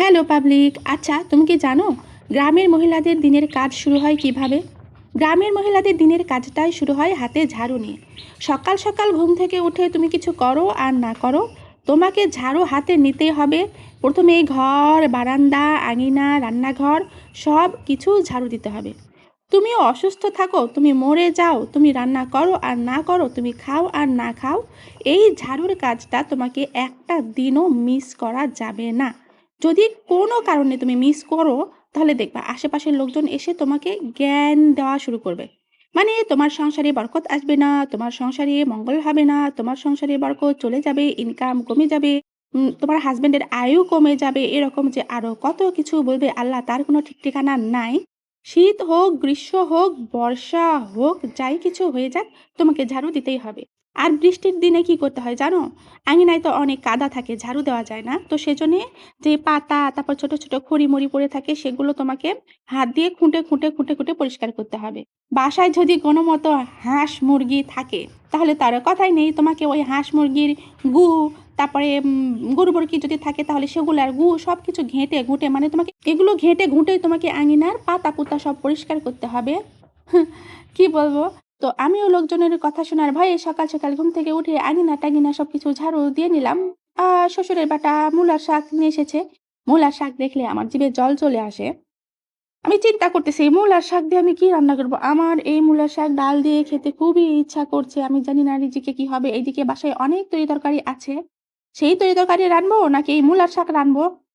Hello public. আচ্ছা, তুমি কি জানো গ্রামের মহিলাদের দিনের কাজ শুরু হয় কিভাবে? গ্রামের মহিলাদের দিনের কাজটাই শুরু হয় হাতে ঝাড়ু নিয়ে। সকাল সকাল ঘুম থেকে উঠে তুমি কিছু করো আর না করো, তোমাকে ঝাড়ু হাতে নিতেই হবে। প্রথমে এই ঘর, বারান্দা, আঙিনা, রান্নাঘর সব কিছু ঝাড়ু দিতে হবে। তুমিও অসুস্থ থাকো, তুমি মরে যাও, তুমি রান্না করো আর না করো, তুমি খাও আর না খাও, এই ঝাড়ুর কাজটা তোমাকে একটা দিনও মিস করা যাবে না। যদি কোনো কারণে তুমি মিস করো, তাহলে দেখবা আশেপাশের লোকজন এসে তোমাকে জ্ঞান দেওয়া শুরু করবে। মানে তোমার সংসারে বরকত আসবে না, তোমার সংসারে মঙ্গল হবে না, তোমার সংসারে বরকত চলে যাবে, ইনকাম কমে যাবে, তোমার হাজবেন্ডের আয়ু কমে যাবে, এরকম যে আরো কত কিছু বলবে। আল্লাহ তার কোনো ঠিক ঠিকানা নাই। শীত হোক, গ্রীষ্ম হোক, বর্ষা হোক, যাই কিছু হয়ে যাক, তোমাকে ঝাড়ু দিতেই হবে। আর বৃষ্টির দিনে কি করতে হয় জানো? আঙিনায় তো অনেক কাদা থাকে, ঝাড়ু দেওয়া যায় না, তো সেজন্যে যে পাতা, তারপর ছোট ছোট খড়ি-মড়ি পড়ে থাকে, সেগুলো তোমাকে হাত দিয়ে খুঁটে খুঁটে খুঁটে খুঁটে পরিষ্কার করতে হবে। বাসায় যদি কোনো মতো হাঁস মুরগি থাকে, তাহলে তার কথাই নেই, তোমাকে ওই হাঁস মুরগির গু, তারপরে গরু বরকি যদি থাকে তাহলে সেগুলার গু সব কিছু ঘেঁটে ঘুঁটে, মানে তোমাকে এগুলো ঘেঁটে ঘুঁটেই তোমাকে আঙিনার পাতা পুতা সব পরিষ্কার করতে হবে। কি বলবো? তো আমিও লোকজনের কথা শোনার ভয়ে সকাল সকাল ঘুম থেকে উঠে আঙিনা টাঙিনা সবকিছু ঝাড়ু দিয়ে নিলাম। শ্বশুরের বেটা মূলার শাক নিয়ে এসেছে। মূলার শাক দেখলে আমার জিভে জল চলে আসে। আমি চিন্তা করতেছি মূলার শাক দিয়ে আমি কি রান্না করব। আমার এই মূলার শাক ডাল দিয়ে খেতে খুবই ইচ্ছা করছে। আমি জানি না রিজিকে কি হবে। এইদিকে বাসায় অনেক তরি তরকারি আছে। সেই তরি তরকারি রানবো নাকি এই মূলার শাক রানবো?